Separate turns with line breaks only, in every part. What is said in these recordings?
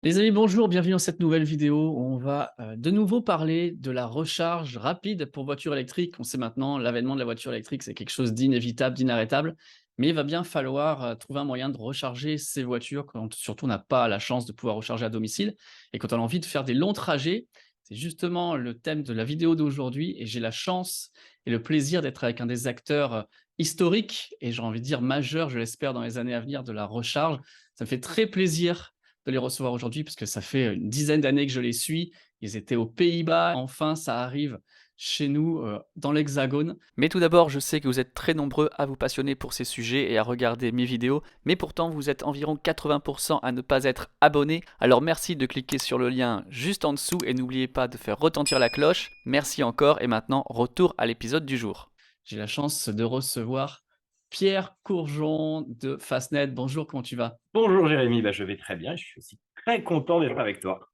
Les amis, bonjour, bienvenue dans cette nouvelle vidéo où on va de nouveau parler de la recharge rapide pour voitures électriques. On sait maintenant, l'avènement de la voiture électrique, c'est quelque chose d'inévitable, d'inarrêtable, mais il va bien falloir trouver un moyen de recharger ces voitures quand surtout on n'a pas la chance de pouvoir recharger à domicile et quand on a envie de faire des longs trajets. C'est justement le thème de la vidéo d'aujourd'hui et j'ai la chance et le plaisir d'être avec un des acteurs historiques et j'ai envie de dire majeurs, je l'espère, dans les années à venir de la recharge. Ça me fait très plaisir de les recevoir aujourd'hui parce que ça fait une dizaine d'années que je les suis. Ils étaient aux Pays-Bas. Enfin, ça arrive chez nous, dans l'Hexagone. Mais tout d'abord, je sais que vous êtes très nombreux à vous passionner pour ces sujets et à regarder mes vidéos, mais pourtant vous êtes environ 80% à ne pas être abonnés. Alors merci de cliquer sur le lien juste en dessous et n'oubliez pas de faire retentir la cloche. Merci encore et maintenant retour à l'épisode du jour. J'ai la chance de recevoir Pierre Courgeon de Fastnet. Bonjour, comment tu vas?
Bonjour Jérémy, je vais très bien, je suis aussi très content d'être avec toi.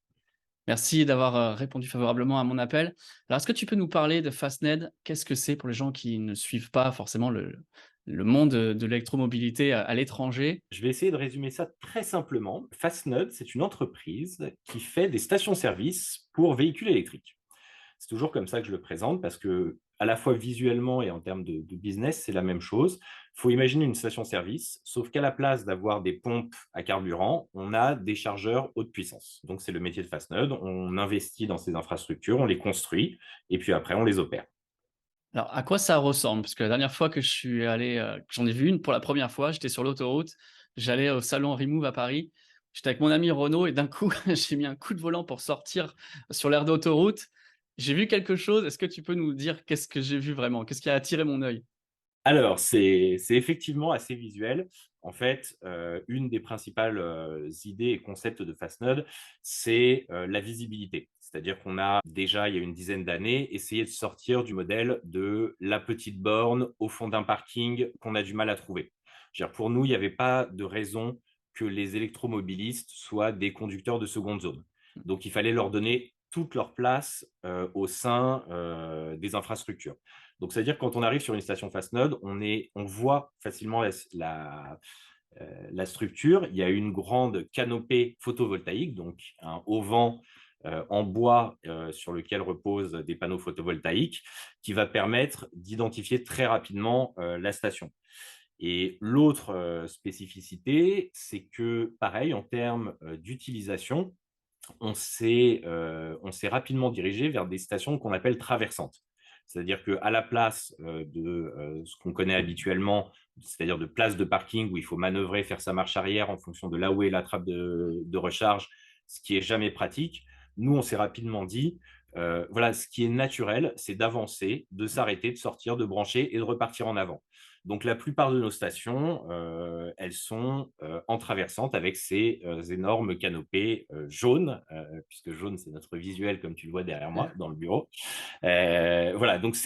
Merci d'avoir, répondu favorablement à mon appel. Alors, est-ce que tu peux nous parler de Fastned? Qu'est-ce que c'est pour les gens qui ne suivent pas forcément le monde, de l'électromobilité à l'étranger?
Je vais essayer de résumer ça très simplement. Fastned, c'est une entreprise qui fait des stations-service pour véhicules électriques. C'est toujours comme ça que je le présente parce que, à la fois visuellement et en termes de business, c'est la même chose. Il faut imaginer une station-service, sauf qu'à la place d'avoir des pompes à carburant, on a des chargeurs haute puissance. Donc, c'est le métier de Fastned. On investit dans ces infrastructures, on les construit et puis après, on les opère.
Alors, à quoi ça ressemble? Parce que la dernière fois que je suis allé, que j'en ai vu une pour la première fois, j'étais sur l'autoroute, j'allais au salon Remove à Paris. J'étais avec mon ami Renaud et d'un coup, j'ai mis un coup de volant pour sortir sur l'aire d'autoroute. J'ai vu quelque chose. Est-ce que tu peux nous dire qu'est-ce que j'ai vu vraiment? Qu'est-ce qui a attiré mon œil?
Alors, c'est effectivement assez visuel. En fait, une des principales, idées et concepts de Fastnode, c'est, la visibilité. C'est-à-dire qu'on a déjà, il y a une dizaine d'années, essayé de sortir du modèle de la petite borne au fond d'un parking qu'on a du mal à trouver. Je veux dire, pour nous, il n'y avait pas de raison que les électromobilistes soient des conducteurs de seconde zone. Donc il fallait leur donner toute leur place, au sein, des infrastructures. Donc, c'est-à-dire que quand on arrive sur une station fast node, on voit facilement la structure. Il y a une grande canopée photovoltaïque, donc un auvent en bois sur lequel reposent des panneaux photovoltaïques, qui va permettre d'identifier très rapidement la station. Et l'autre spécificité, c'est que, pareil, en termes d'utilisation, on s'est rapidement dirigé vers des stations qu'on appelle traversantes. C'est-à-dire qu'à la place de ce qu'on connaît habituellement, c'est-à-dire de places de parking où il faut manœuvrer, faire sa marche arrière en fonction de là où est la trappe de recharge, ce qui est jamais pratique, nous, on s'est rapidement dit, voilà, ce qui est naturel, c'est d'avancer, de s'arrêter, de sortir, de brancher et de repartir en avant. Donc, la plupart de nos stations, elles sont en traversante avec ces énormes canopées jaunes, puisque jaune, c'est notre visuel, comme tu le vois derrière moi, dans le bureau. Voilà, donc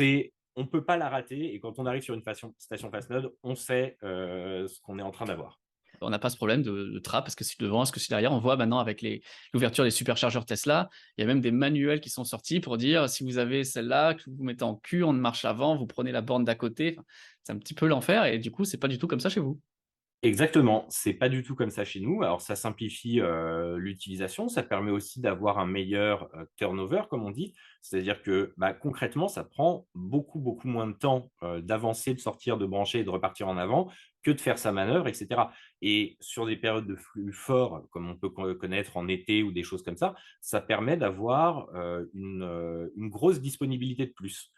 on ne peut pas la rater. Et quand on arrive sur une station fast node, on sait ce qu'on est en train d'avoir.
On n'a pas ce problème de trappe, est-ce que c'est devant, est-ce que c'est derrière? On voit maintenant avec l'ouverture des superchargeurs Tesla, il y a même des manuels qui sont sortis pour dire: «Si vous avez celle-là, que vous mettez en cul, en marche avant, vous prenez la borne d'à côté». Enfin, c'est un petit peu l'enfer et du coup, c'est pas du tout comme ça chez vous?
Exactement, c'est pas du tout comme ça chez nous. Alors ça simplifie, l'utilisation, ça permet aussi d'avoir un meilleur, turnover comme on dit. C'est-à-dire que, concrètement, ça prend beaucoup, beaucoup moins de temps, d'avancer, de sortir, de brancher et de repartir en avant que de faire sa manœuvre et cetera. Et sur des périodes de flux forts, comme on peut connaître en été ou des choses comme ça permet d'avoir, une grosse disponibilité de plus.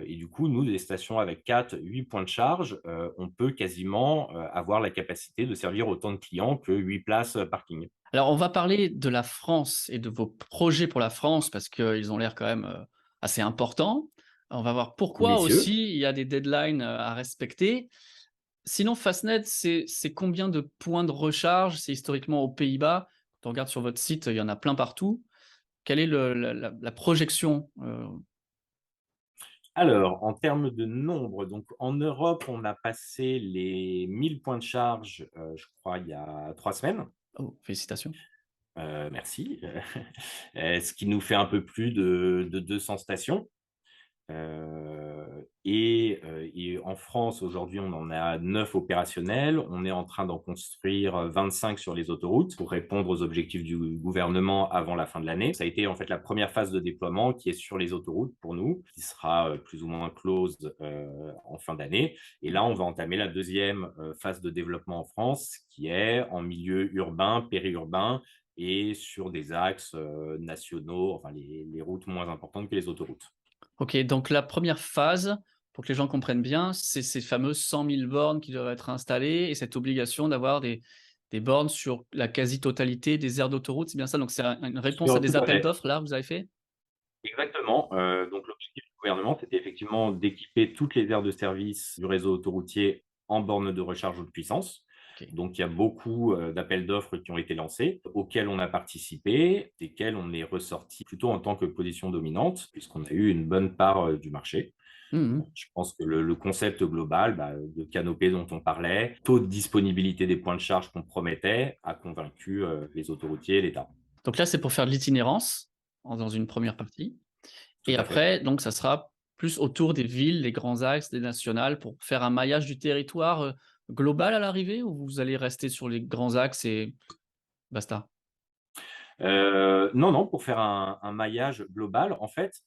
Et du coup, nous, des stations avec 4, 8 points de charge, on peut quasiment avoir la capacité de servir autant de clients que 8 places parking.
Alors on va parler de la France et de vos projets pour la France parce qu'ils ont l'air quand même, assez importants. On va voir pourquoi
Messieurs,
aussi il y a des deadlines, à respecter. Sinon, Fastned, c'est combien de points de recharge? C'est historiquement aux Pays-Bas. Quand on regarde sur votre site, il y en a plein partout. Quelle est la projection?
alors en termes de nombre, donc en Europe, on a passé les 1000 points de charge, je crois, il y a 3 semaines.
Oh, félicitations.
Merci. Ce qui nous fait un peu plus de 200 stations. Et en France, aujourd'hui, on en a 9 opérationnels. On est en train d'en construire 25 sur les autoroutes pour répondre aux objectifs du gouvernement avant la fin de l'année. Ça a été en fait la première phase de déploiement qui est sur les autoroutes pour nous, qui sera plus ou moins close en fin d'année. Et là, on va entamer la deuxième phase de développement en France, qui est en milieu urbain, périurbain et sur des axes nationaux, enfin les routes moins importantes que les autoroutes.
OK, donc la première phase, pour que les gens comprennent bien, c'est ces fameuses 100 000 bornes qui doivent être installées et cette obligation d'avoir des bornes sur la quasi-totalité des aires d'autoroute, c'est bien ça? Donc c'est une réponse à
Tout
des
à
appels
fait.
d'offres là, vous avez fait?
Exactement, donc l'objectif du gouvernement, c'était effectivement d'équiper toutes les aires de service du réseau autoroutier en bornes de recharge haute puissance.
OK.
Donc il y a beaucoup, d'appels d'offres qui ont été lancés, auxquels on a participé, desquels on est ressorti plutôt en tant que position dominante, puisqu'on a eu une bonne part, du marché.
Mmh.
Bon, je pense que le concept global, bah, de canopée dont on parlait, taux de disponibilité des points de charge qu'on promettait, a convaincu, les autoroutiers et l'État.
Donc là, c'est pour faire de l'itinérance, dans une première partie
Tout
et
à fait.
après donc ça sera plus autour des villes, des grands axes, des nationales pour faire un maillage du territoire, global à l'arrivée ou vous allez rester sur les grands axes et basta?
Non, non, pour faire un maillage global, en fait,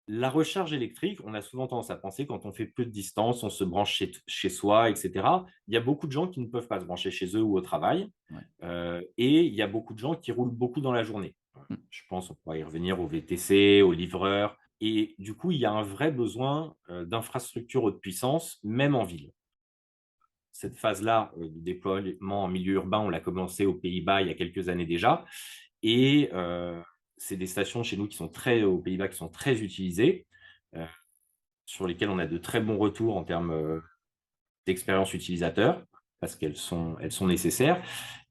la recharge électrique, on a souvent tendance à penser quand on fait peu de distance, on se branche chez soi, et cetera. Il y a beaucoup de gens qui ne peuvent pas se brancher chez eux ou au travail,
Ouais.
et il y a beaucoup de gens qui roulent beaucoup dans la journée.
Mmh.
Je pense, on pourra y revenir aux VTC, aux livreurs et du coup, il y a un vrai besoin, d'infrastructures haute puissance, même en ville. Cette phase-là, de déploiement en milieu urbain, on l'a commencé aux Pays-Bas il y a quelques années déjà et c'est des stations chez nous qui sont très aux Pays-Bas, qui sont très utilisées, heu, sur lesquelles on a de très bons retours en termes, d'expérience utilisateur, parce elles sont nécessaires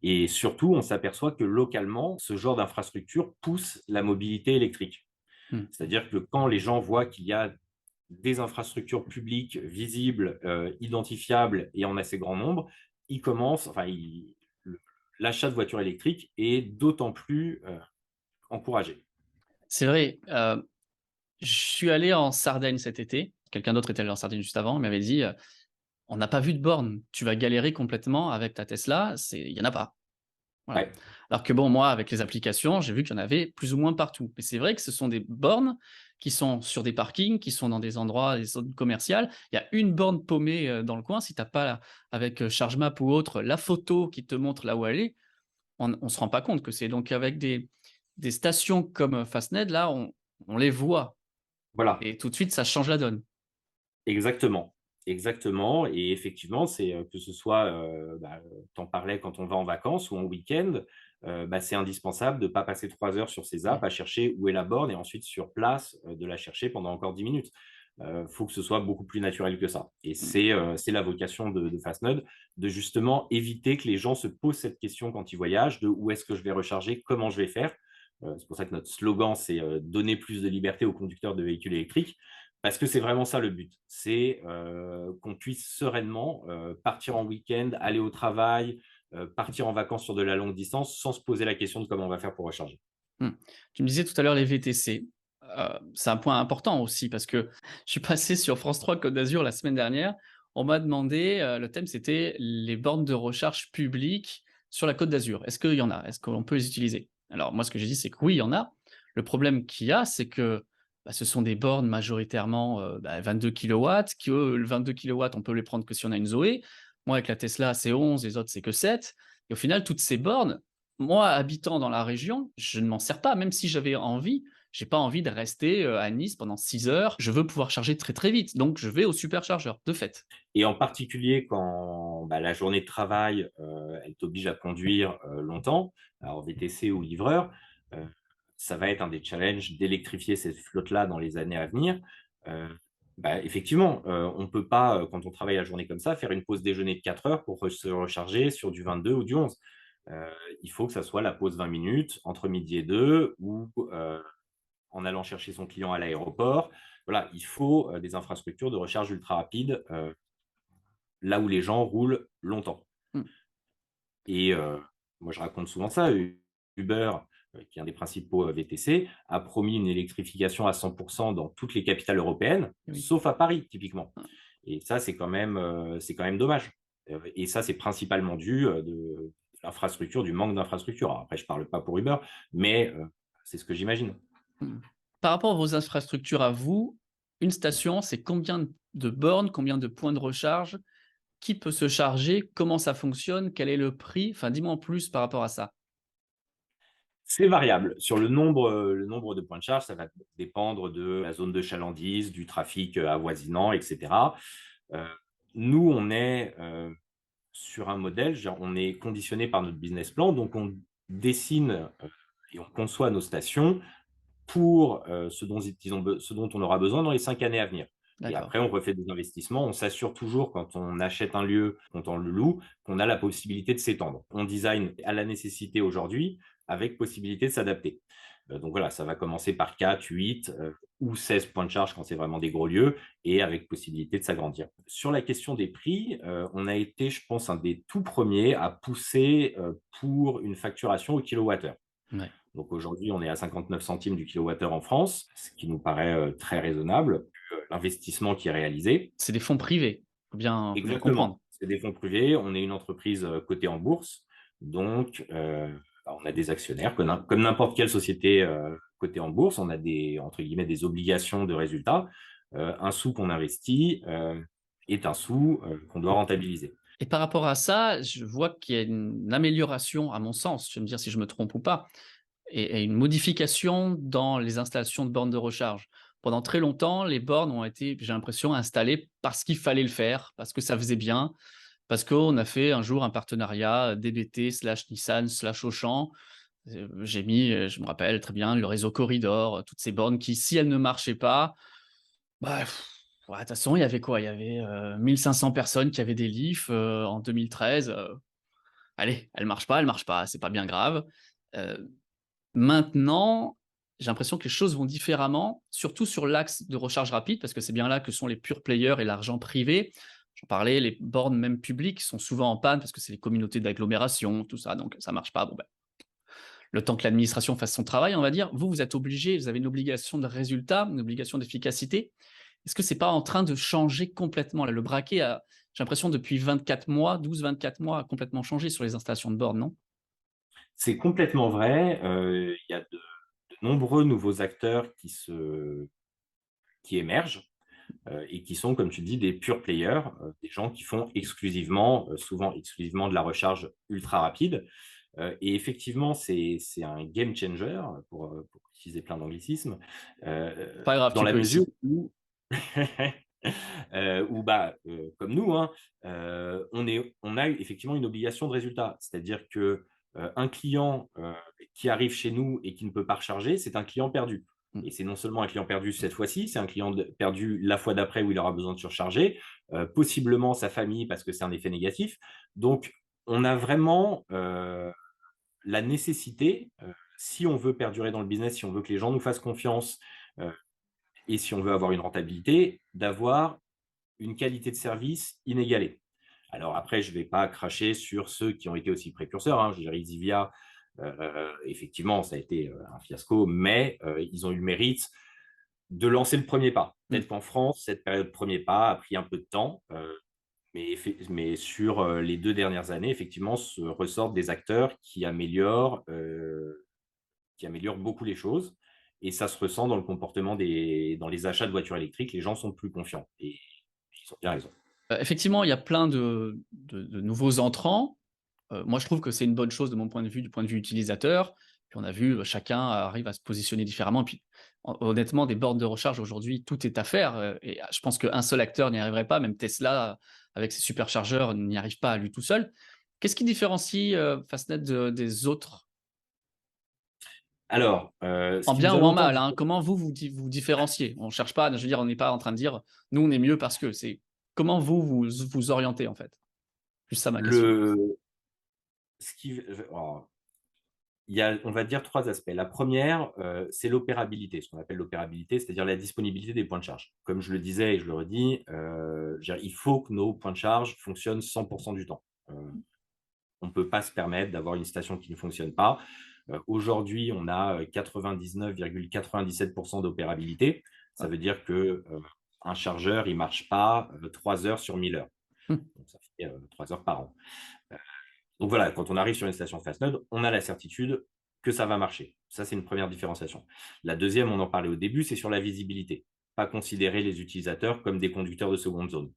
et surtout, on s'aperçoit que localement, ce genre d'infrastructure pousse la mobilité électrique.
Mmh.
C'est-à-dire que quand les gens voient qu'il y a des infrastructures publiques visibles, identifiables et en assez grand nombre, ils commencent enfin ils le l'achat de voitures électriques est d'autant plus, encouragé.
C'est vrai, je suis allé en Sardaigne cet été. Quelqu'un d'autre était allé en Sardaigne juste avant. Il m'avait dit, «On n'a pas vu de borne. Tu vas galérer complètement avec ta Tesla, il y en a pas». Voilà.
Ouais,
Alors que bon, moi, avec les applications, j'ai vu qu'il y en avait plus ou moins partout. Mais c'est vrai que ce sont des bornes qui sont sur des parkings, qui sont dans des endroits, des zones commerciales. Il y a une borne paumée, dans le coin. Si tu as pas avec, ChargeMap ou autre, la photo qui te montre là où elle est, on se rend pas compte que c'est donc avec des stations comme, Fastned là, on les voit
voilà,
et tout de suite ça change la donne.
exactement, exactement et effectivement, c'est, que ce soit, tu en parlais quand on va en vacances ou en week-end, bah, c'est indispensable de pas passer 3 heures sur ces
Mmh.
apps à chercher où est la borne et ensuite sur place, de la chercher pendant encore 10 minutes. Faut que ce soit beaucoup plus naturel que ça et
Mmh.
c'est la vocation de Fastnode, de justement éviter que les gens se posent cette question quand ils voyagent de: «Où est-ce que je vais recharger? Comment je vais faire?» C'est pour ça que notre slogan, c'est, «Donner plus de liberté aux conducteurs de véhicules électriques», parce que c'est vraiment ça le but. C'est, qu'on puisse sereinement, partir en week-end, aller au travail, partir en vacances sur de la longue distance sans se poser la question de comment on va faire pour recharger.
Mmh. Tu me disais tout à l'heure les VTC. C'est un point important aussi parce que je suis passé sur France 3 Côte d'Azur la semaine dernière. On m'a demandé, le thème c'était les bornes de recharge publiques sur la Côte d'Azur. Est-ce qu'il y en a? Est-ce qu'on peut les utiliser? Alors moi ce que j'ai dit c'est que oui, il y en a. Le problème qu'il y a, c'est que, bah, ce sont des bornes majoritairement, 22 kilowatts, que le 22 kilowatts, on peut les prendre que si on a une Zoé. Moi avec la Tesla, c'est 11, les autres c'est que 7 et au final toutes ces bornes, moi, habitant dans la région, je ne m'en sers pas, même si j'avais envie. J'ai pas envie de rester, à Nice pendant 6 heures. Je veux pouvoir charger très, très vite, donc je vais au superchargeur, de fait.
Et en particulier quand, bah, la journée de travail, elle t'oblige à conduire, longtemps, alors VTC ou livreur, heu, ça va être un des challenges d'électrifier cette flotte-là dans les années à venir. Heu, Bah, effectivement, on peut pas, quand on travaille la journée comme ça, faire une pause déjeuner de 4 heures pour se recharger sur du 22 ou du 11. Heu, il faut que ça soit la pause 20 minutes entre midi et 2 ou, en allant chercher son client à l'aéroport. Voilà, il faut, des infrastructures de recharge ultra rapide, là où les gens roulent longtemps
Mmh.
et moi je raconte souvent ça, Uber, qui est un des principaux VTC, a promis une électrification à 100% dans toutes les capitales européennes,
Oui.
sauf à Paris, typiquement. Et ça, c'est quand même dommage. Et ça, c'est principalement dû de l'infrastructure, du manque d'infrastructure. Après, je ne parle pas pour Uber, mais c'est ce que j'imagine.
Mmh. Par rapport à vos infrastructures à vous, une station, c'est combien de bornes, combien de points de recharge? Qui peut se charger? Comment ça fonctionne? Quel est le prix? Enfin, dis-moi en plus par rapport à ça.
C'est variable. Sur le nombre de points de charge, ça va dépendre de la zone de chalandise, du trafic avoisinant, etc. Euh, Nous, on est sur un modèle, on est conditionné par notre business plan, donc on dessine et on conçoit nos stations pour ce dont on aura besoin dans les 5 années à venir. Et
D'accord.
après, on refait des investissements. On s'assure toujours, quand on achète un lieu, quand on le loue, qu'on a la possibilité de s'étendre. On design à la nécessité aujourd'hui, avec possibilité de s'adapter. Donc voilà, ça va commencer par 4, 8 ou 16 points de charge quand c'est vraiment des gros lieux, et avec possibilité de s'agrandir. Sur la question des prix, on a été, je pense, un des tout premiers à pousser pour une facturation au kilowattheure.
Ouais.
Donc aujourd'hui, on est à 59 centimes du kilowattheure en France, ce qui nous paraît très raisonnable, vu l'investissement qui est réalisé.
C'est des fonds privés, faut bien
Exactement,
comprendre.
c'est des fonds privés, on est une entreprise cotée en bourse, donc on a des actionnaires, comme n'importe quelle société cotée en bourse, on a entre guillemets, des obligations de résultats. Un sou qu'on investit est un sou qu'on doit rentabiliser.
Et par rapport à ça, je vois qu'il y a une amélioration, à mon sens, tu vas me dire si je me trompe ou pas, et une modification dans les installations de bornes de recharge. Pendant très longtemps, les bornes ont été, j'ai l'impression, installées parce qu'il fallait le faire, parce que ça faisait bien, parce qu'on a fait un jour un partenariat DBT/Nissan/Auchan. J'ai mis, je me rappelle très bien, le réseau Corridor, toutes ces bornes qui, si elles ne marchaient pas, bah, ouais, de toute façon, il y avait quoi? Il y avait, 1 500 personnes qui avaient des Leaf, en 2013, allez, elles marchent pas, c'est pas bien grave. Heu, Maintenant, j'ai l'impression que les choses vont différemment, surtout sur l'axe de recharge rapide, parce que c'est bien là que sont les pure players et l'argent privé. J'en parlais, les bornes même publiques sont souvent en panne parce que c'est les communautés d'agglomération, tout ça, donc ça marche pas. Bon, ben, le temps que l'administration fasse son travail, on va dire. Vous, vous êtes obligé, vous avez une obligation de résultat, une obligation d'efficacité. Est-ce que c'est pas en train de changer complètement là? Le braquet a, j'ai l'impression depuis 24 mois, 12-24 mois, a complètement changé sur les installations de bornes, non?
C'est complètement vrai, il y a de nombreux nouveaux acteurs qui émergent et qui sont, comme tu dis, des pure players, des gens qui font exclusivement, souvent exclusivement de la recharge ultra rapide. Et effectivement, c'est un game changer, pour utiliser plein d'anglicismes,
Pas grave,
dans
tu
la
peux
mesure
aussi.
où, bah, comme nous, hein, on a effectivement une obligation de résultat. C'est-à-dire que un client qui arrive chez nous et qui ne peut pas recharger, c'est un client perdu.
Mmh.
Et c'est non seulement un client perdu cette fois-ci, c'est un client perdu la fois d'après où il aura besoin de surcharger, possiblement sa famille parce que c'est un effet négatif. Donc, on a vraiment la nécessité, si on veut perdurer dans le business, si on veut que les gens nous fassent confiance euh, et si on veut avoir une rentabilité, d'avoir une qualité de service inégalée. Alors après, je ne vais pas cracher sur ceux qui ont été aussi précurseurs, hein. Je dirais Exivia, effectivement, ça a été un fiasco, mais ils ont eu le mérite de lancer le premier pas.
Mmh.
Peut-être qu'en France, cette période premier pas a pris un peu de temps, mais sur les 2 dernières années, effectivement, se ressortent des acteurs qui améliorent beaucoup les choses. Et ça se ressent dans le comportement dans les achats de voitures électriques. Les gens sont plus confiants. Et ils ont bien raison.
Effectivement, il y a plein de nouveaux entrants. Moi, je trouve que c'est une bonne chose de mon point de vue, du point de vue utilisateur. Puis on a vu, chacun arrive à se positionner différemment. Et puis, honnêtement, des bornes de recharge aujourd'hui, tout est à faire. Et je pense qu'un seul acteur n'y arriverait pas. Même Tesla, avec ses superchargeurs, n'y arrive pas à lui tout seul. Qu'est-ce qui différencie Fastnet des autres,
Alors, ce
en
qui
bien
nous a
ou en
longtemps
mal,
dit,
hein? Comment vous différenciez? On ne cherche pas, je veux dire, on n'est pas en train de dire nous, on est mieux parce que. C'est comment vous orientez en fait? Plus ça ma question.
le, ce qui, alors, il y a, on va dire, trois aspects. La première, c'est l'opérabilité, ce qu'on appelle l'opérabilité, c'est-à-dire la disponibilité des points de charge. Comme je le disais et je le redis, il faut que nos points de charge fonctionnent 100% du temps. On ne peut pas se permettre d'avoir une station qui ne fonctionne pas. Aujourd'hui, on a 99,97% d'opérabilité. Ça
Ouais.
veut dire que un chargeur, il marche pas 3 heures sur 1000 heures.
Mmh.
Donc, ça fait 3 heures par an. Euh, donc voilà, quand on arrive sur une station Fastnode, on a la certitude que ça va marcher. Ça, c'est une première différenciation. La deuxième, on en parlait au début, c'est sur la visibilité. Pas considérer les utilisateurs comme des conducteurs de seconde zone.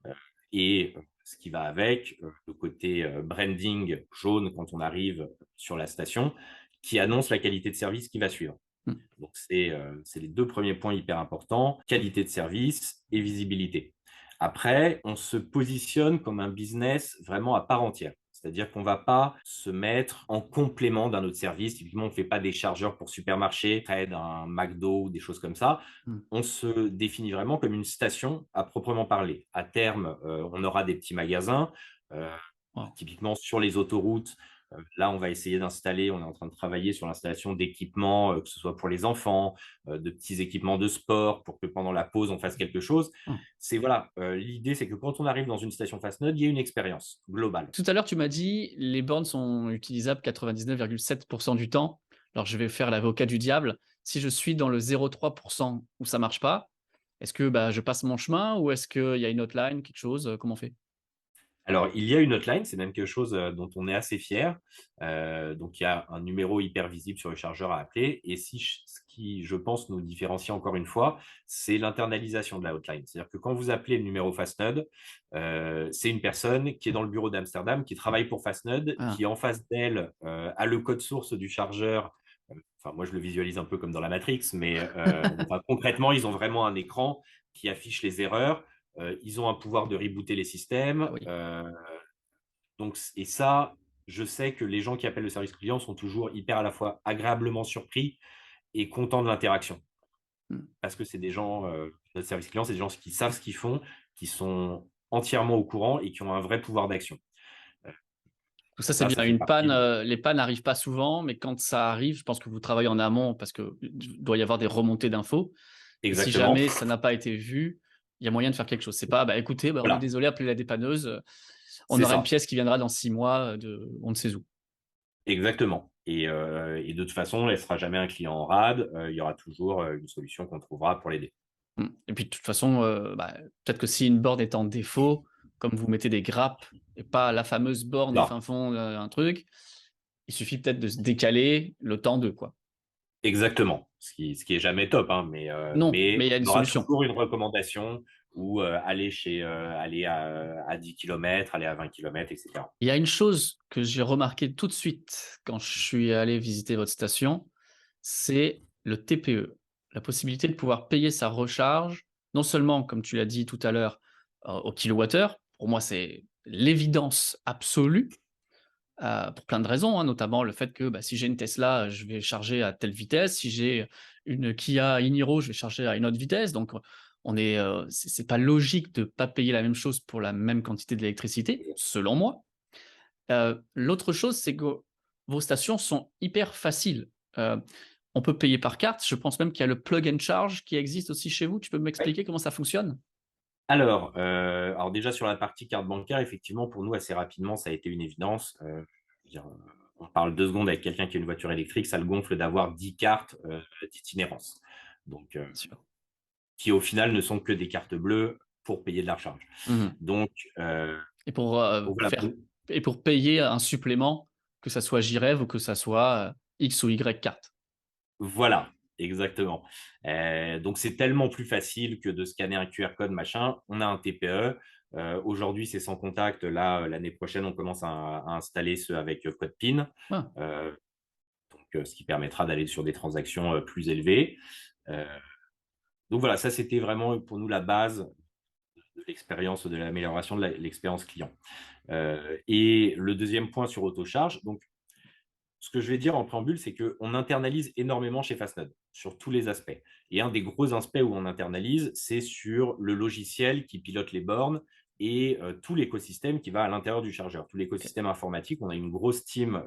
Euh, et ce qui va avec, le côté branding jaune quand on arrive sur la station, qui annonce la qualité de service qui va suivre.
Mmh.
Donc, c'est les deux premiers points hyper importants, qualité de service et visibilité. Après, on se positionne comme un business vraiment à part entière. C'est-à-dire qu'on ne va pas se mettre en complément d'un autre service. Typiquement, on ne fait pas des chargeurs pour supermarché, près d'un McDo ou des choses comme ça.
Mmh.
On se définit vraiment comme une station à proprement parler. À terme, on aura des petits magasins. Euh,
Waouh.
Typiquement, sur les autoroutes, là, on va essayer d'installer, on est en train de travailler sur l'installation d'équipements, que ce soit pour les enfants, de petits équipements de sport, pour que pendant la pause, on fasse quelque chose.
Mmh.
C'est voilà, l'idée, c'est que quand on arrive dans une station Fastnode, il y a une expérience globale.
Tout à l'heure, tu m'as dit les bornes sont utilisables 99,7% du temps. Alors, je vais faire l'avocat du diable. Si je suis dans le 0,3% où ça marche pas, est-ce que bah, je passe mon chemin ou est-ce qu'il y a une hotline, quelque chose? Comment on fait?
Alors, il y a une hotline, c'est même quelque chose dont on est assez fier. Donc, il y a un numéro hyper visible sur le chargeur à appeler. Et ce qui, je pense, nous différencie encore une fois, c'est l'internalisation de la hotline. C'est-à-dire que quand vous appelez le numéro Fastnode, c'est une personne qui est dans le bureau d'Amsterdam, qui travaille pour Fastnode,
Ah,
qui en face d'elle a le code source du chargeur. Enfin, moi, je le visualise un peu comme dans la Matrix, mais enfin, concrètement, ils ont vraiment un écran qui affiche les erreurs. Ils ont un pouvoir de rebooter les
ah
systèmes.
oui.
Donc, et ça, je sais que les gens qui appellent le service client sont toujours hyper à la fois agréablement surpris et contents de l'interaction.
Mmh.
Parce que c'est des gens, notre service client, c'est des gens qui savent ce qu'ils font, qui sont entièrement au courant et qui ont un vrai pouvoir d'action. Euh,
Tout ça, c'est
Ça
bien.
fait
Une panne,
partie de...
les pannes n'arrivent pas souvent, mais quand ça arrive, je pense que vous travaillez en amont parce que doit y avoir des remontées d'infos. Et si
Exactement.
jamais ça n'a pas été vu, il y a moyen de faire quelque chose. C'est pas, bah écoutez, bah, on est
Voilà,
désolé, appelez la dépanneuse. On
c'est
aura une
ça.
pièce qui viendra dans 6 mois de on ne sait où.
Exactement. Et de toute façon, elle ne sera jamais un client en rade. Il y aura toujours une solution qu'on trouvera pour l'aider.
Mmh. Et puis de toute façon, bah, peut-être que si une borne est en défaut, comme vous mettez des grappes et pas la fameuse borne au
Non,
fin fond d'un truc, il suffit peut-être de se décaler le temps de quoi.
exactement. Ce qui est jamais top, hein,
Non, mais il
mais
y a une
on aura
solution.
toujours une recommandation ou aller à 10 km, aller à 20 km, etc.
Il y a une chose que j'ai remarqué tout de suite quand je suis allé visiter votre station, c'est le TPE. La possibilité de pouvoir payer sa recharge, non seulement, comme tu l'as dit tout à l'heure, au kilowattheure. Pour moi, c'est l'évidence absolue, pour plein de raisons, hein, notamment le fait que, bah, si j'ai une Tesla, je vais charger à telle vitesse. Si j'ai une Kia e-Niro, je vais charger à une autre vitesse. Donc, on est, c'est pas logique de pas payer la même chose pour la même quantité d'électricité, selon moi. L'autre chose, c'est que vos stations sont hyper faciles. Heu, on peut payer par carte. Je pense même qu'il y a le plug and charge qui existe aussi chez vous. Tu peux
Oui.
m'expliquer comment ça fonctionne?
Alors déjà sur la partie carte bancaire, effectivement, pour nous, assez rapidement, ça a été une évidence. Je veux dire, on parle 2 secondes avec quelqu'un qui a une voiture électrique, ça le gonfle d'avoir 10 cartes d'itinérance. Donc,
Bien sûr.
qui au final ne sont que des cartes bleues pour payer de la recharge.
Mmh.
Donc,
Et pour,
voilà,
et pour payer un supplément, que ça soit Jirev ou que ça soit, X ou Y carte.
voilà, exactement. Donc c'est tellement plus facile que de scanner un QR code, machin. On a un TPE. Aujourd'hui, c'est sans contact. Là, l'année prochaine, on commence à installer ceux avec code PIN.
Ah,
Euh, ce qui permettra d'aller sur des transactions plus élevées. Euh, donc voilà, ça c'était vraiment pour nous la base de l'expérience, de l'amélioration de l'expérience client. Et le deuxième point sur AutoCharge, donc ce que je vais dire en préambule, c'est qu'on internalise énormément chez Fastnode sur tous les aspects. Et un des gros aspects où on internalise, c'est sur le logiciel qui pilote les bornes et tout l'écosystème qui va à l'intérieur du chargeur, tout
OK.
l'écosystème informatique. On a une grosse team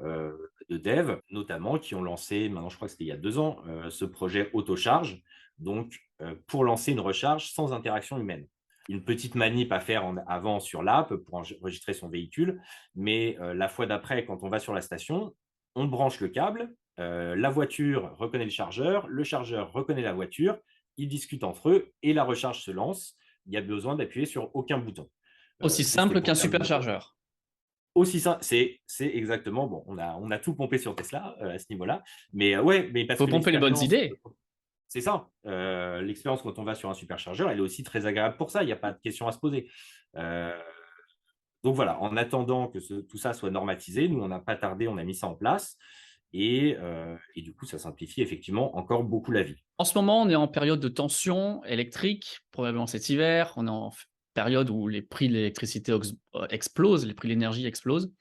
de devs, notamment, qui ont lancé, maintenant je crois que c'était il y a 2 ans, ce projet AutoCharge, donc pour lancer une recharge sans interaction humaine. Une petite manip à faire avant sur l'app pour enregistrer son véhicule, mais la fois d'après, quand on va sur la station, on branche le câble la voiture reconnaît le chargeur reconnaît la voiture, ils discutent entre eux et la recharge se lance. Il y a besoin d'appuyer sur aucun bouton.
Aussi
Ça, c'était
simple
pour
qu'un
terminer.
superchargeur.
Aussi simple, c'est exactement, bon, on a tout pompé sur Tesla à ce niveau-là, mais ouais, mais
Il
parce
faut
que
pomper les bonnes
l'expérience,
idées.
c'est ça. L'expérience quand on va sur un superchargeur, elle est aussi très agréable pour ça. Il n'y a pas de question à se poser. Euh, donc voilà, en attendant que tout ça soit normatisé, nous, on n'a pas tardé, on a mis ça en place. Et du coup, ça simplifie effectivement encore beaucoup la vie.
En ce moment, on est en période de tension électrique, probablement cet hiver. On est en période où les prix de l'électricité explosent, les prix de l'énergie explosent.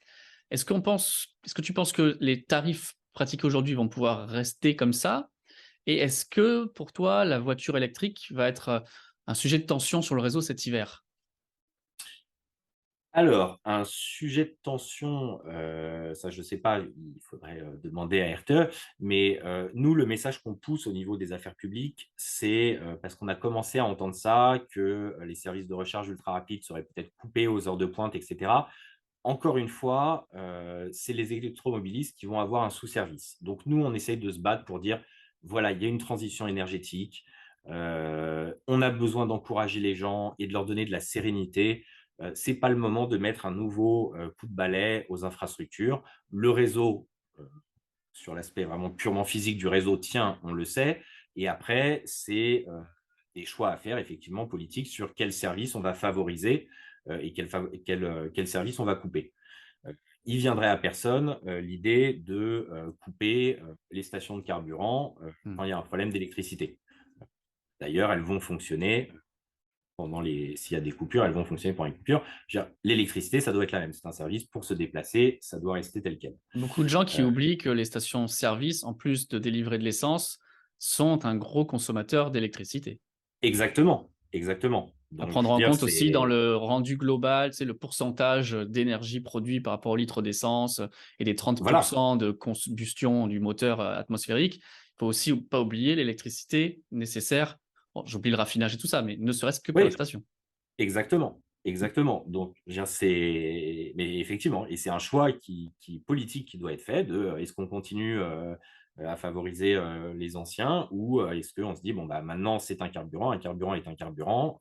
Est-ce que tu penses que les tarifs pratiqués aujourd'hui vont pouvoir rester comme ça? Et est-ce que pour toi, la voiture électrique va être un sujet de tension sur le réseau cet hiver?
Alors, un sujet de tension, ça je ne sais pas, il faudrait demander à RTE, mais nous, le message qu'on pousse au niveau des affaires publiques, c'est parce qu'on a commencé à entendre ça, que les services de recharge ultra rapides seraient peut-être coupés aux heures de pointe, etc. Encore une fois, c'est les électromobilistes qui vont avoir un sous-service. Donc nous, on essaye de se battre pour dire, voilà, il y a une transition énergétique, on a besoin d'encourager les gens et de leur donner de la sérénité. Ce n'est pas le moment de mettre un nouveau coup de balai aux infrastructures. Le réseau, sur l'aspect vraiment purement physique du réseau, tient, on le sait. Et après, c'est des choix à faire, effectivement, politiques, sur quel service on va favoriser et quel service on va couper. Il viendrait à personne l'idée de couper les stations de carburant
Mmh.
quand il y a un problème d'électricité. D'ailleurs, elles vont fonctionner s'il y a des coupures, elles vont fonctionner pendant les coupures. L'électricité, ça doit être la même. C'est un service pour se déplacer, ça doit rester tel quel.
Beaucoup de gens qui
Euh,
oublient que les stations-service, en plus de délivrer de l'essence, sont un gros consommateur d'électricité.
exactement, exactement.
À
Donc, je
prendre
veux
en
dire,
compte aussi dans
c'est
le rendu global, c'est le pourcentage d'énergie produit par rapport au litre d'essence et des 30
voilà.
de combustion du moteur atmosphérique. Il faut aussi pas oublier l'électricité nécessaire. Bon, j'oublie le raffinage et tout ça, mais ne serait-ce que pour la
Oui,
station.
exactement,
Mmh.
exactement. Donc, je veux dire, mais effectivement, et c'est un choix politique qui doit être fait de est-ce qu'on continue à favoriser les anciens ou est-ce qu'on se dit, bon, bah, maintenant, c'est un carburant est un carburant,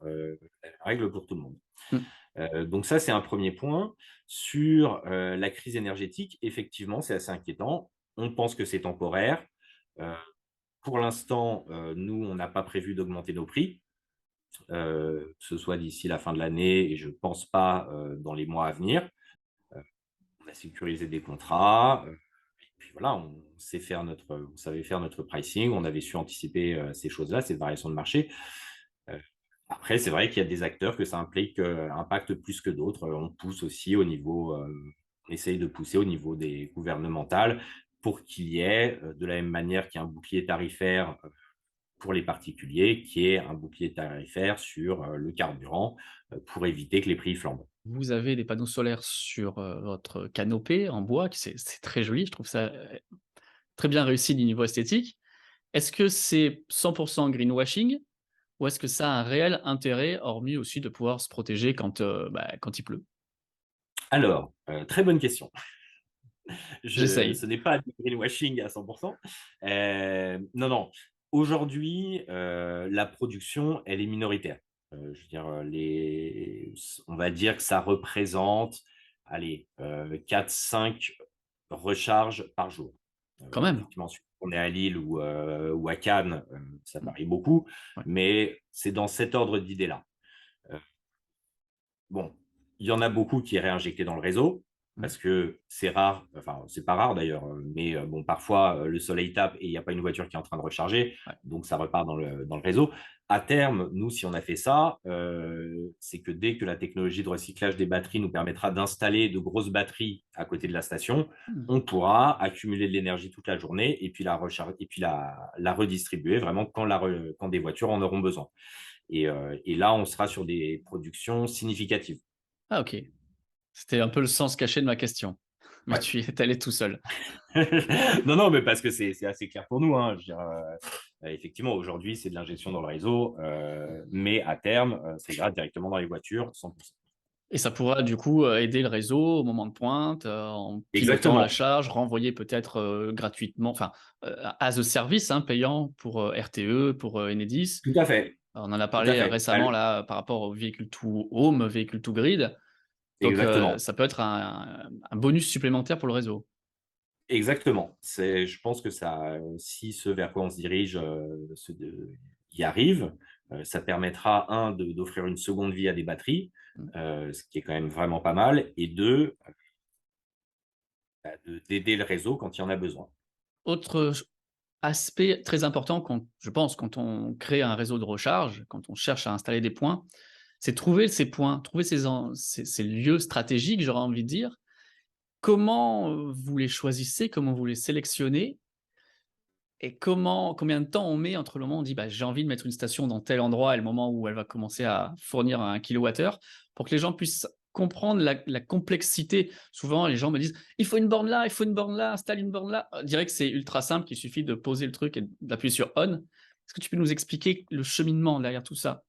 règle pour tout le monde.
Mmh.
Donc ça, c'est un premier point. Sur la crise énergétique, effectivement, c'est assez inquiétant. On pense que c'est temporaire. Euh, pour l'instant, nous, on n'a pas prévu d'augmenter nos prix, que ce soit d'ici la fin de l'année et je ne pense pas dans les mois à venir. On a sécurisé des contrats. Et puis voilà, on savait faire notre pricing, on avait su anticiper ces choses-là, ces variations de marché. Euh, Après, c'est vrai qu'il y a des acteurs que ça impacte plus que d'autres. On pousse aussi on essaye de pousser au niveau des gouvernementales pour qu'il y ait, de la même manière qu'il y a un bouclier tarifaire pour les particuliers, qui est un bouclier tarifaire sur le carburant pour éviter que les prix flambent.
Vous avez des panneaux solaires sur votre canopée en bois, c'est très joli. Je trouve ça très bien réussi du niveau esthétique. Est-ce que c'est 100% greenwashing ou est-ce que ça a un réel intérêt, hormis aussi de pouvoir se protéger quand il pleut?
Alors, très bonne question.
J'essaye.
Ce n'est pas du greenwashing à 100%. Non, non. Aujourd'hui, la production, elle est minoritaire. Je veux dire, on va dire que ça représente, allez, 4-5 recharges par jour.
Quand même.
Effectivement, si on est à Lille ou à Cannes, ça
Mmh,
varie beaucoup,
ouais.
mais c'est dans cet ordre d'idée-là. Euh, Bon, il y en a beaucoup qui est réinjecté dans le réseau
Mmh,
parce que c'est rare, enfin, c'est pas rare d'ailleurs, mais bon, parfois le soleil tape et il n'y a pas une voiture qui est en train de recharger,
ouais.
donc ça repart dans le réseau. À terme, nous, si on a fait ça, c'est que dès que la technologie de recyclage des batteries nous permettra d'installer de grosses batteries à côté de la station,
Mmh.
on pourra accumuler de l'énergie toute la journée et puis la recharger et puis la redistribuer vraiment quand des voitures en auront besoin. Et là, on sera sur des productions significatives.
Ah OK. C'était un peu le sens caché de ma question, mais
Ouais.
tu y es allé tout seul.
Non, non, mais parce que c'est assez clair pour nous, hein. Je veux dire, effectivement, aujourd'hui, c'est de l'ingestion dans le réseau, mais à terme, ça ira directement dans les voitures, 100%.
Et ça pourra du coup, aider le réseau au moment de pointe, en pilotant la
Exactement,
charge, renvoyer peut-être, gratuitement, enfin, as a service, hein, payant pour, RTE, pour, Enedis.
tout à fait,
On en a
tout à
parlé,
fait. Bah,
récemment là, par rapport aux véhicules to home, véhicules to grid. Donc,
exactement.
ça peut être un bonus supplémentaire pour le réseau.
Exactement. Je pense que ça, si ce vers quoi on se dirige, y arrive, ça permettra, un, d'offrir une seconde vie à des batteries,
Mmh.
ce qui est quand même vraiment pas mal, et deux, bah, d'aider le réseau quand il y en a besoin.
Autre aspect très important quand je pense, quand on crée un réseau de recharge, quand on cherche à installer des points, c'est trouver ces points, trouver ces lieux stratégiques, j'aurais envie de dire. Comment, vous les choisissez? Comment vous les sélectionnez? Et combien de temps on met entre le moment où on dit: «Bah, j'ai envie de mettre une station dans tel endroit» et le moment où elle va commencer à fournir un kilowattheure? Pour que les gens puissent comprendre la complexité. Souvent, les gens me disent: «Il faut une borne là, il faut une borne là, installe une borne là». On dirait que c'est ultra simple, il suffit de poser le truc et d'appuyer sur on. Est-ce que tu peux nous expliquer le cheminement derrière tout ça?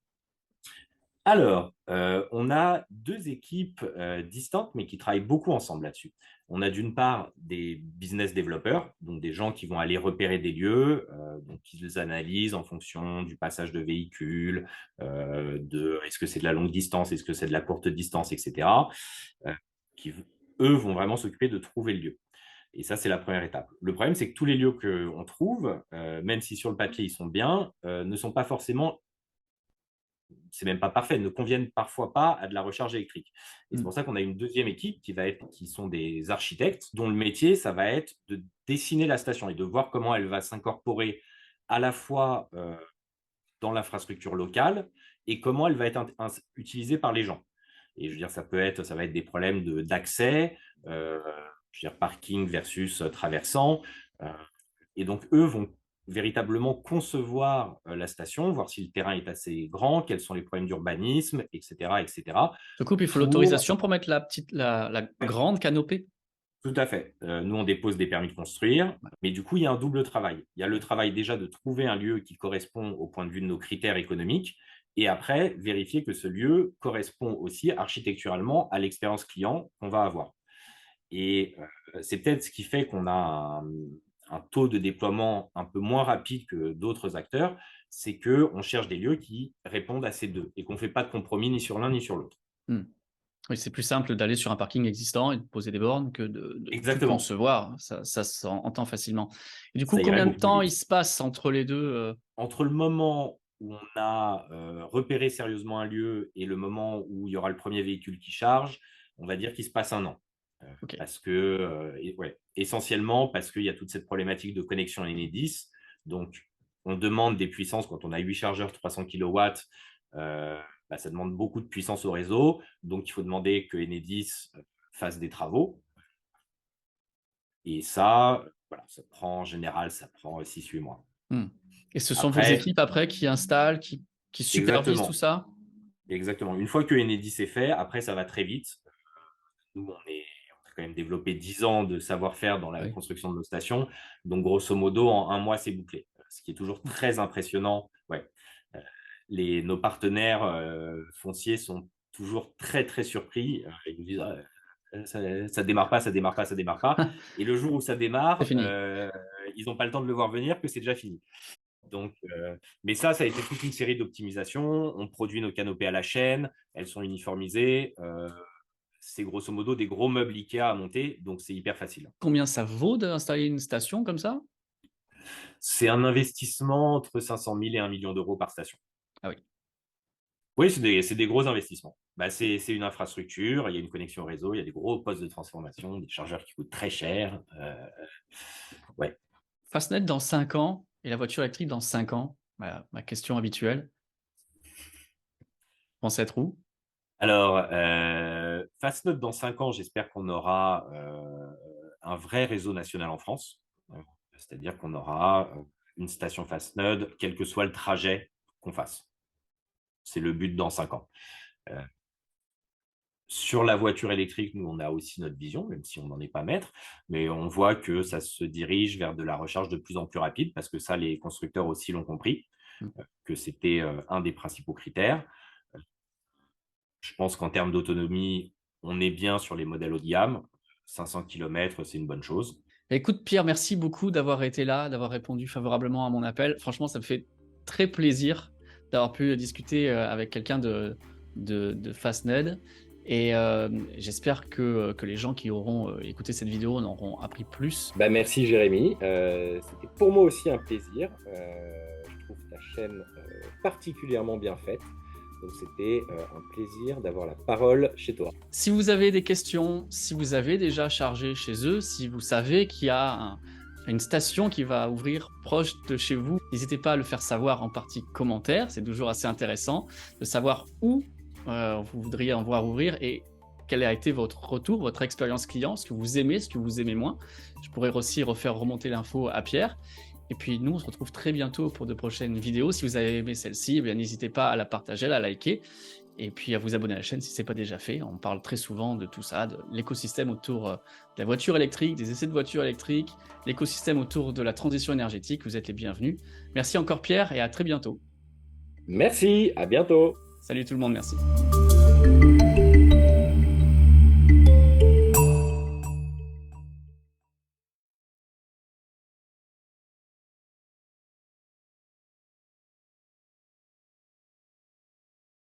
Alors, on a 2 équipes, distantes, mais qui travaillent beaucoup ensemble là-dessus. On a d'une part des business développeurs, donc des gens qui vont aller repérer des lieux, donc ils analysent en fonction du passage de véhicules, de est-ce que c'est de la longue distance, est-ce que c'est de la courte distance, et cetera, heu, qui eux vont vraiment s'occuper de trouver le lieu, et ça, c'est la première étape. Le problème, c'est que tous les lieux qu'on trouve, même si sur le papier ils sont bien, ne sont pas forcément, c'est même pas parfait, ne conviennent parfois pas à de la recharge électrique. Et c'est
Mmh.
pour ça qu'on a une deuxième équipe qui sont des architectes, dont le métier, ça va être de dessiner la station et de voir comment elle va s'incorporer à la fois dans l'infrastructure locale et comment elle va être utilisée par les gens. Et je veux dire, ça va être des problèmes d'accès, je veux dire, parking versus traversant. euh, et donc, eux vont véritablement concevoir la station, voir si le terrain est assez grand, quels sont les problèmes d'urbanisme, etc., etc.
Je te coupe, il faut
Pour,
l'autorisation pour mettre la
ouais,
grande canopée?
tout à fait. Nous, on dépose des permis de construire, mais du coup, il y a un double travail. Il y a le travail déjà de trouver un lieu qui correspond au point de vue de nos critères économiques, et après, vérifier que ce lieu correspond aussi architecturalement à l'expérience client qu'on va avoir. Et c'est peut-être ce qui fait qu'on a un taux de déploiement un peu moins rapide que d'autres acteurs, c'est qu'on cherche des lieux qui répondent à ces deux et qu'on ne fait pas de compromis ni sur l'un ni sur l'autre.
Mmh. Oui, c'est plus simple d'aller sur un parking existant et de poser des bornes que de tout
Exactement.
concevoir. Ça s'entend facilement. Et du coup,
Ça irait
combien de
beaucoup plus
temps il
vite.
se passe entre les 2?
Entre le moment où on a repéré sérieusement un lieu et le moment où il y aura le premier véhicule qui charge, on va dire qu'il se passe un an.
OK.
Parce que, ouais, essentiellement parce qu'il y a toute cette problématique de connexion Enedis. Donc, on demande des puissances quand on a 8 chargeurs 300 kilowatts. Bah, ça demande beaucoup de puissance au réseau. Donc, il faut demander que Enedis fasse des travaux. Et ça, voilà, ça prend en général, ça prend 6-8 mois.
Mmh. Et ce sont vos
Après,
équipes après qui installent, qui supervisent tout
exactement.
ça?
Exactement. Une fois que Enedis est fait, après, ça va très vite. Nous, on a quand même développé 10 ans de savoir-faire dans la
Oui.
construction de nos stations. Donc, grosso modo, en un mois, c'est bouclé. Ce qui est toujours
Mmh.
très impressionnant. Ouais. Euh, nos partenaires fonciers sont toujours très, très surpris. Ils nous disent ça démarre pas, ça démarre pas, ça démarre pas. Et le jour où ça
C'est
démarre,
fini.
ils n'ont pas le temps de le voir venir que c'est déjà fini. Donc, mais ça a été toute une série d'optimisations. On produit nos canopées à la chaîne, elles sont uniformisées. C'est grosso modo des gros meubles Ikea à monter, donc c'est hyper facile.
Combien ça vaut d'installer une station comme ça?
C'est un investissement entre 500 000 et 1 million d'euros par station.
Ah oui.
Oui, c'est des gros investissements. Bah, c'est une infrastructure, il y a une connexion au réseau, il y a des gros postes de transformation, des chargeurs qui coûtent très cher. Ouais.
Fastnet dans 5 ans et la voiture électrique dans 5 ans? Ma question habituelle. Pensez être où?
Alors, Fastnode dans 5 ans, j'espère qu'on aura un vrai réseau national en France. C'est-à-dire qu'on aura une station Fastnode, quel que soit le trajet qu'on fasse. C'est le but dans 5 ans. Euh, Sur la voiture électrique, nous, on a aussi notre vision, même si on n'en est pas maître, mais on voit que ça se dirige vers de la recharge de plus en plus rapide, parce que ça, les constructeurs aussi l'ont compris,
Mmh.
que c'était un des principaux critères. Je pense qu'en termes d'autonomie, on est bien sur les modèles haut de gamme. 500 km, c'est une bonne chose.
Écoute Pierre, merci beaucoup d'avoir été là, d'avoir répondu favorablement à mon appel. Franchement, ça me fait très plaisir d'avoir pu discuter avec quelqu'un de Fastned. Et j'espère que les gens qui auront écouté cette vidéo en auront appris plus.
Merci Jérémy, c'était pour moi aussi un plaisir. Je trouve ta chaîne particulièrement bien faite. Donc c'était un plaisir d'avoir la parole chez toi.
Si vous avez des questions, si vous avez déjà chargé chez eux, si vous savez qu'il y a une station qui va ouvrir proche de chez vous, n'hésitez pas à le faire savoir en partie commentaire. C'est toujours assez intéressant de savoir où vous voudriez en voir ouvrir et quel a été votre retour, votre expérience client, ce que vous aimez, ce que vous aimez moins. Je pourrais aussi refaire remonter l'info à Pierre. Et puis nous, on se retrouve très bientôt pour de prochaines vidéos. Si vous avez aimé celle-ci, n'hésitez pas à la partager, à la liker, et puis à vous abonner à la chaîne si ce n'est pas déjà fait. On parle très souvent de tout ça, de l'écosystème autour de la voiture électrique, des essais de voitures électriques, l'écosystème autour de la transition énergétique. Vous êtes les bienvenus. Merci encore Pierre et à très bientôt.
Merci, à bientôt.
Salut tout le monde, merci.